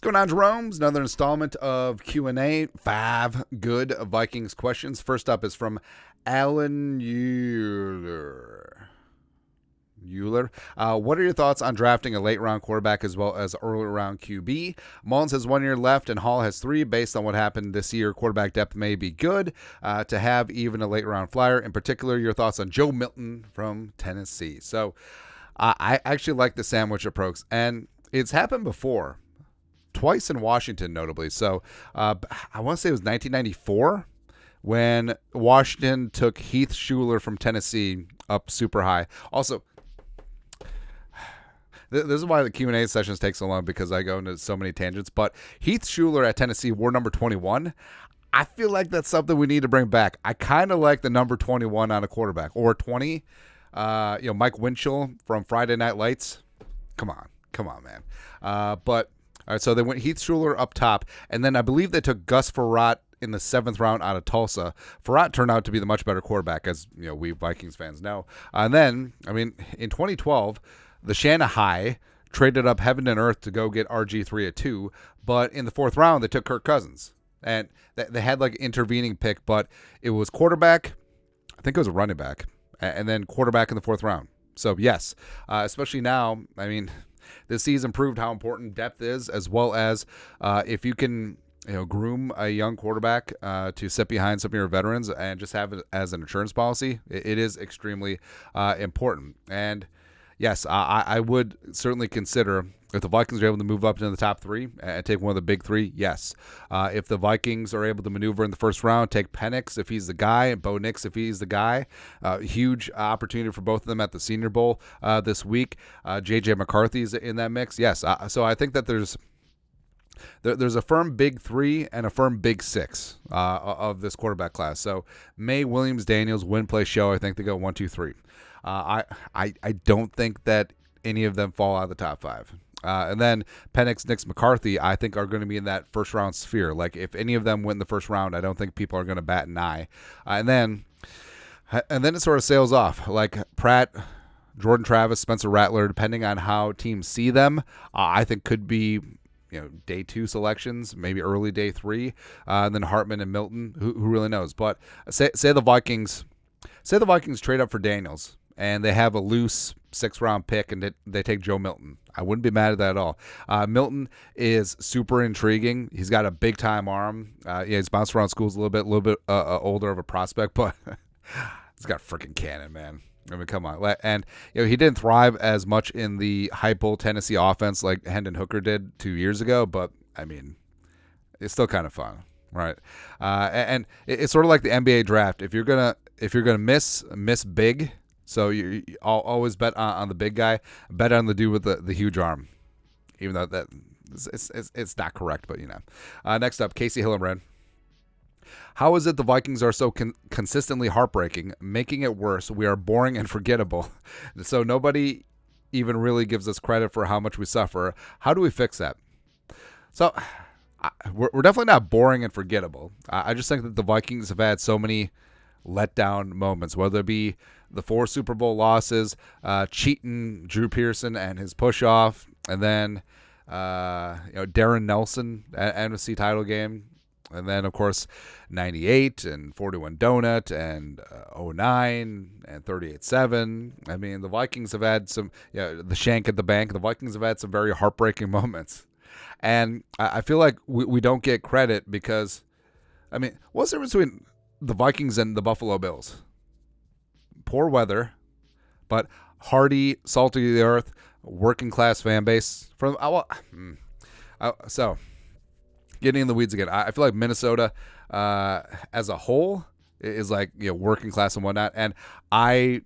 going on, Jeromes? Another installment of Q&A. 5 good Vikings questions. First up is from Alan Euler. What are your thoughts on drafting a late-round quarterback as well as early-round QB? Mullins has 1 year left, and Hall has 3. Based on what happened this year, quarterback depth may be good to have even a late-round flyer. In particular, your thoughts on Joe Milton from Tennessee. So I actually like the sandwich approach, and it's happened before. Twice in Washington, notably. So I want to say it was 1994 when Washington took Heath Shuler from Tennessee up super high. Also, this is why the Q&A sessions take so long, because I go into so many tangents. But Heath Shuler at Tennessee wore number 21. I feel like that's something we need to bring back. I kind of like the number 21 on a quarterback, or 20. Mike Winchell from Friday Night Lights. Come on, man. But all right, so they went Heath Shuler up top, and then I believe they took Gus Frerotte in the 7th round out of Tulsa. Frerotte turned out to be the much better quarterback, as we Vikings fans know. And then, in 2012, the Shanahan traded up heaven and earth to go get RG3 at 2, but in the 4th round, they took Kirk Cousins. And they had like an intervening pick, but it was quarterback, I think it was a running back, and then quarterback in the 4th round. So, yes, especially now, this season proved how important depth is, as well as if you can groom a young quarterback to sit behind some of your veterans and just have it as an insurance policy, it is extremely important. And yes, I would certainly consider, if the Vikings are able to move up into the top 3 and take one of the big 3, yes. If the Vikings are able to maneuver in the 1st round, take Penix if he's the guy, and Bo Nix if he's the guy. Huge opportunity for both of them at the Senior Bowl this week. J.J. McCarthy's in that mix. Yes, so I think that there's a firm big 3 and a firm big 6 of this quarterback class. So May, Williams, Daniels, win, play, show. I think they go 1, 2, 3. I don't think that any of them fall out of the top 5. And then Penix, Nix, McCarthy, I think are going to be in that 1st round sphere. Like, if any of them win the 1st round, I don't think people are going to bat an eye. And then it sort of sails off. Like Pratt, Jordan Travis, Spencer Rattler, depending on how teams see them, I think could be day 2 selections, maybe early day 3. And then Hartman and Milton, who really knows? But say the Vikings trade up for Daniels, and they have a loose 6th round pick, and they take Joe Milton. I wouldn't be mad at that at all. Milton is super intriguing. He's got a big time arm. He's bounced around schools a little bit older of a prospect, but he's got a freaking cannon, man. Come on. And he didn't thrive as much in the hypo Tennessee offense like Hendon Hooker did 2 years ago, but it's still kind of fun, right? And it's sort of like the NBA draft. If you're gonna miss big. So you always bet on the big guy. Bet on the dude with the huge arm, even though that it's not correct. But next up, Casey Hillenbrand. How is it the Vikings are so consistently heartbreaking, making it worse? We are boring and forgettable. So nobody even really gives us credit for how much we suffer. How do we fix that? So we're definitely not boring and forgettable. I just think that the Vikings have had so many letdown moments, whether it be the 4 Super Bowl losses, cheating Drew Pearson and his push-off, and then Darren Nelson at NFC title game, and then, of course, 98 and 41 Donut and 09 and 38-7. The Vikings have had some, the shank at the bank. The Vikings have had some very heartbreaking moments. And I feel like we don't get credit because, what's the difference between the Vikings and the Buffalo Bills? Poor weather, but hardy, salty of the earth, working class fan base. So, getting in the weeds again, I feel like Minnesota as a whole is like working class and whatnot. And I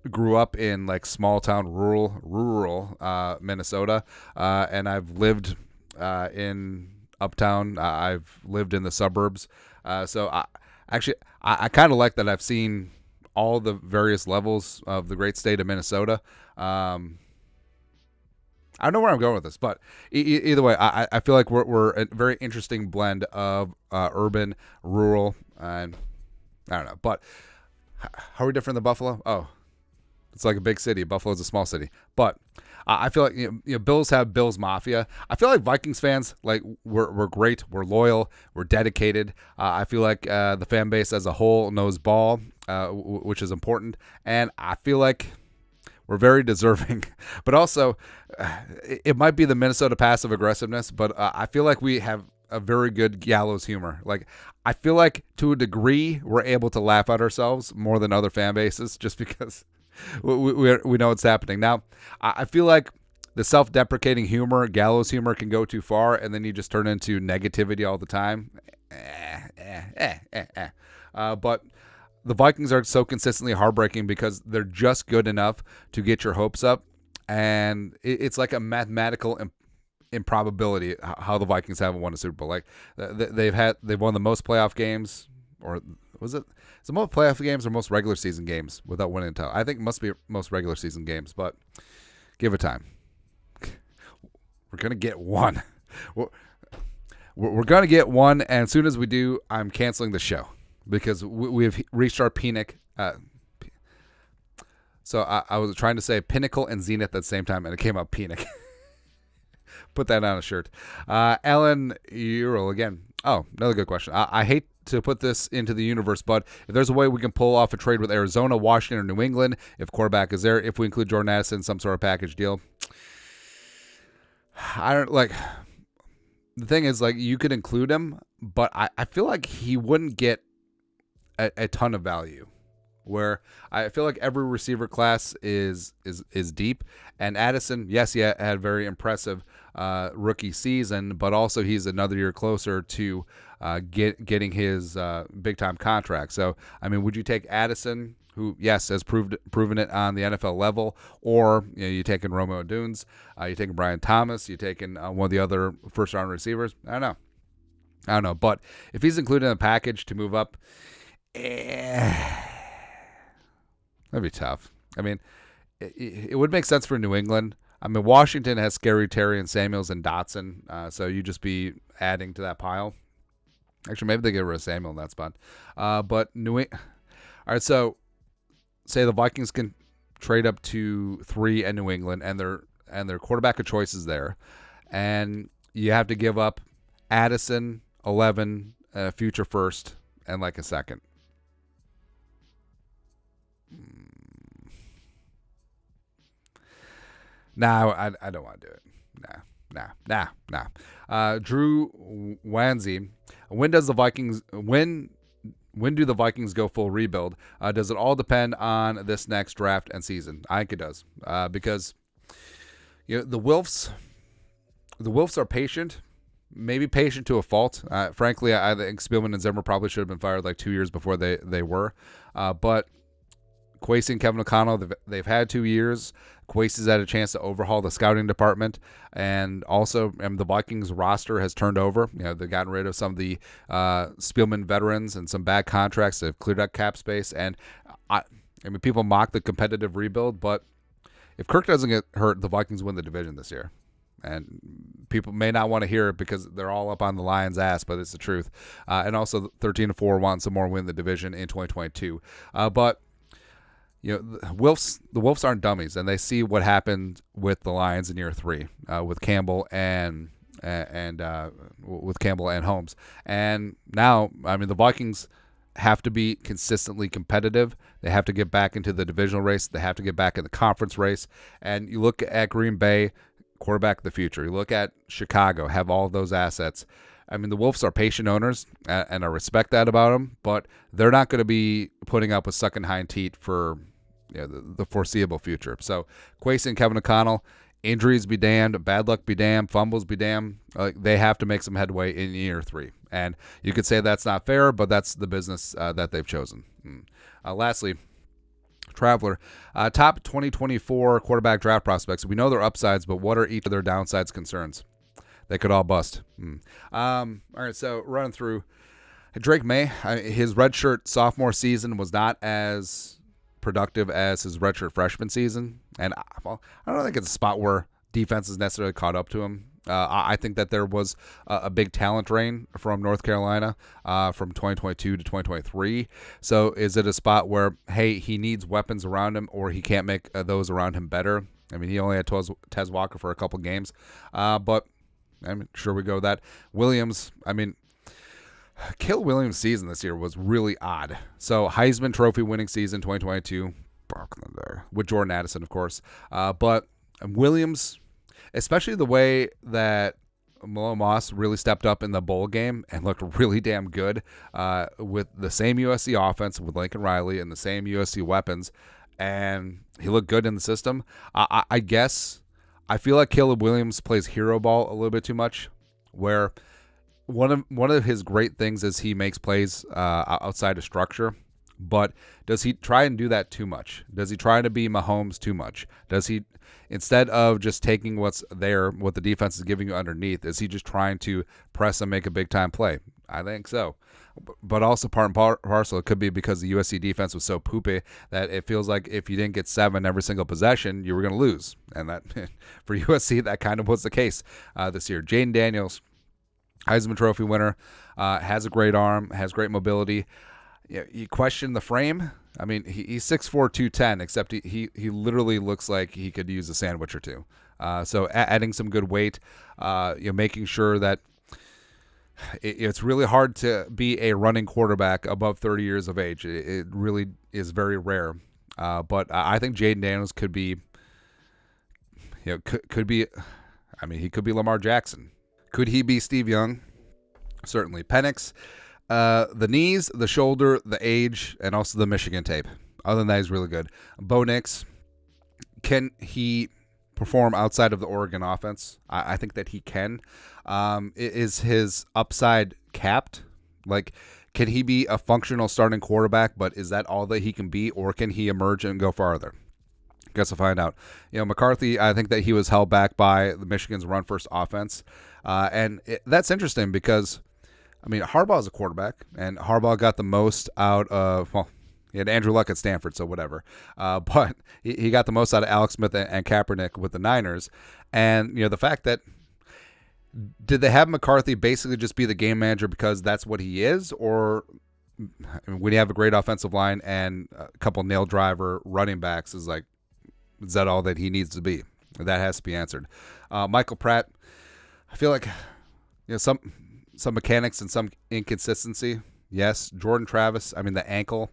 grew up in like small town, rural Minnesota, and I've lived in uptown. I've lived in the suburbs. So I kind of like that I've seen all the various levels of the great state of Minnesota. I don't know where I'm going with this, but either way, I feel like we're a very interesting blend of urban, rural, and I don't know. But how are we different than Buffalo? Oh, It's like a big city. Buffalo's a small city. But I feel like Bills have Bills Mafia. I feel like Vikings fans, like we're great. We're loyal. We're dedicated. I feel like the fan base as a whole knows ball, which is important. And I feel like we're very deserving. But also, it might be the Minnesota passive aggressiveness, but I feel like we have a very good gallows humor. Like, I feel like to a degree we're able to laugh at ourselves more than other fan bases just because we know what's happening. Now, I feel like the self-deprecating humor, gallows humor, can go too far, and then you just turn into negativity all the time. But the Vikings are so consistently heartbreaking because they're just good enough to get your hopes up, and it's like a mathematical improbability how the Vikings haven't won a Super Bowl. Like they've won the most playoff games, or was it? Is it most playoff games or most regular season games without winning a title? I think it must be most regular season games, but give it time. We're gonna get one. We're gonna get one, and as soon as we do, I'm canceling the show because we've reached our pinnacle. So I was trying to say pinnacle and zenith at the same time, and it came out pinnacle. Put that on a shirt. Alan Ural again. Oh, another good question. I hate to put this into the universe, but if there's a way we can pull off a trade with Arizona, Washington, or New England, if quarterback is there, if we include Jordan Addison, some sort of package deal, I don't like. The thing is, like, you could include him, but I feel like he wouldn't get a ton of value. Where I feel like every receiver class is deep, and Addison, yes, he had a very impressive rookie season, but also he's another year closer to getting his big time contract. So, I mean, would you take Addison, who, yes, has proven it on the NFL level, or you taking Romeo Dunes, you taking Brian Thomas, you taking one of the other first round receivers? I don't know, but if he's included in the package to move up, that'd be tough. I mean, it would make sense for New England. I mean, Washington has Scary Terry and Samuels and Dotson, so you just be adding to that pile. Actually, maybe they get rid of Samuel in that spot. But all right, so say the Vikings can trade up to 3 in New England, and their quarterback of choice is there, and you have to give up Addison, 11, future first, and like a second. No, I don't want to do it. Nah. Drew Wanzi. When do the Vikings go full rebuild? Does it all depend on this next draft and season? I think it does. Because the Wilfs are patient. Maybe patient to a fault. Frankly, I think Spielman and Zimmer probably should have been fired like 2 years before they were. But Kwesi and Kevin O'Connell, they've had 2 years. Kwesi's had a chance to overhaul the scouting department, and also the Vikings roster has turned over. They've gotten rid of some of the Spielman veterans and some bad contracts. They've cleared out cap space, and I mean, people mock the competitive rebuild, but if Kirk doesn't get hurt, the Vikings win the division this year. And people may not want to hear it because they're all up on the Lions' ass, but it's the truth. And also 13-4 want some more win the division in 2022. But the Wolves aren't dummies, and they see what happened with the Lions in year 3 with Campbell and Holmes. And now, I mean, the Vikings have to be consistently competitive. They have to get back into the divisional race. They have to get back in the conference race. And you look at Green Bay, quarterback of the future. You look at Chicago, have all of those assets. I mean, the Wolves are patient owners, and I respect that about them, but they're not going to be putting up with sucking hind teat for the foreseeable future. So Kwesi and Kevin O'Connell, injuries be damned, bad luck be damned, fumbles be damned. They have to make some headway in year 3. And you could say that's not fair, but that's the business that they've chosen. Lastly, Traveler, top 2024 quarterback draft prospects. We know their upsides, but what are each of their downsides concerns? They could all bust. All right, so running through Drake May, his redshirt sophomore season was not as productive as his redshirt freshman season, and I don't think it's a spot where defense is necessarily caught up to him. I think that there was a big talent drain from North Carolina from 2022 to 2023. So is it a spot where, hey, he needs weapons around him or he can't make those around him better? I mean, he only had Tez Walker for a couple games. But I'm sure we go with that. Williams, I mean, Caleb Williams' season this year was really odd. So Heisman Trophy winning season 2022 with Jordan Addison, of course. But Williams, especially the way that Malone Moss really stepped up in the bowl game and looked really damn good with the same USC offense with Lincoln Riley and the same USC weapons, and he looked good in the system. I guess I feel like Caleb Williams plays hero ball a little bit too much, where one of his great things is he makes plays outside of structure. But does he try and do that too much? Does he try to be Mahomes too much? Does he, instead of just taking what's there, what the defense is giving you underneath, is he just trying to press and make a big-time play? I think so. But also part and parcel, it could be because the USC defense was so poopy that it feels like if you didn't get 7 every single possession, you were going to lose. And that for USC, that kind of was the case this year. Jaden Daniels, Heisman Trophy winner, has a great arm, has great mobility. You question the frame. I mean, he's 6'4", 210, except he literally looks like he could use a sandwich or two. So adding some good weight, making sure that it's really hard to be a running quarterback above 30 years of age. It really is very rare. But I think Jaden Daniels could be, could be. I mean, he could be Lamar Jackson. Could he be Steve Young? Certainly. Penix. The knees, the shoulder, the age, and also the Michigan tape. Other than that, he's really good. Bo Nix, can he perform outside of the Oregon offense? I think that he can. Is his upside capped? Like, can he be a functional starting quarterback, but is that all that he can be, or can he emerge and go farther? Guess we'll find out. McCarthy, I think that he was held back by the Michigan's run-first offense. That's interesting because, I mean, Harbaugh is a quarterback, and Harbaugh got the most out of, well, he had Andrew Luck at Stanford, so whatever. But he got the most out of Alex Smith and Kaepernick with the Niners. And, the fact that, did they have McCarthy basically just be the game manager because that's what he is? Or when you have a great offensive line and a couple nail driver running backs, is that all that he needs to be? That has to be answered. Michael Pratt, I feel like, some mechanics and some inconsistency. Yes. Jordan Travis, I mean, the ankle.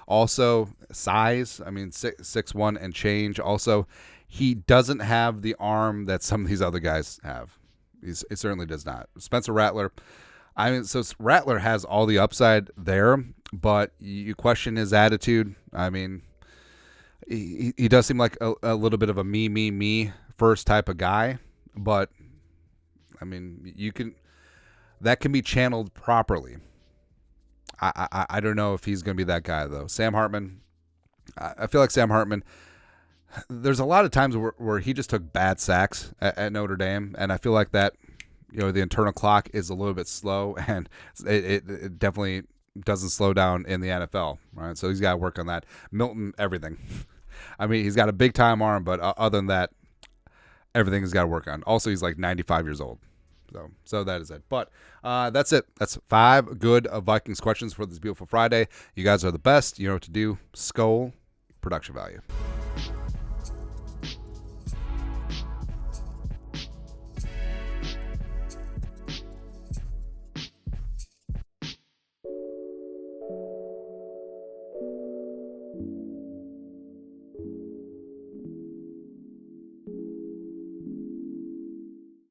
Also, size. I mean, 6'1" and change. Also, he doesn't have the arm that some of these other guys have. It certainly does not. Spencer Rattler. I mean, so Rattler has all the upside there, but you question his attitude. I mean, he does seem like a little bit of a me first type of guy, but I mean, that can be channeled properly. I don't know if he's going to be that guy, though. Sam Hartman, I feel like Sam Hartman, there's a lot of times where he just took bad sacks at Notre Dame, and I feel like that, the internal clock is a little bit slow, and it definitely doesn't slow down in the NFL, right? So he's got to work on that. Milton, everything. I mean, he's got a big-time arm, but other than that, everything he's got to work on. Also, he's like 95 years old. So that is it. But that's it. That's 5 good Vikings questions for this beautiful Friday. You guys are the best. You know what to do. Skol, production value.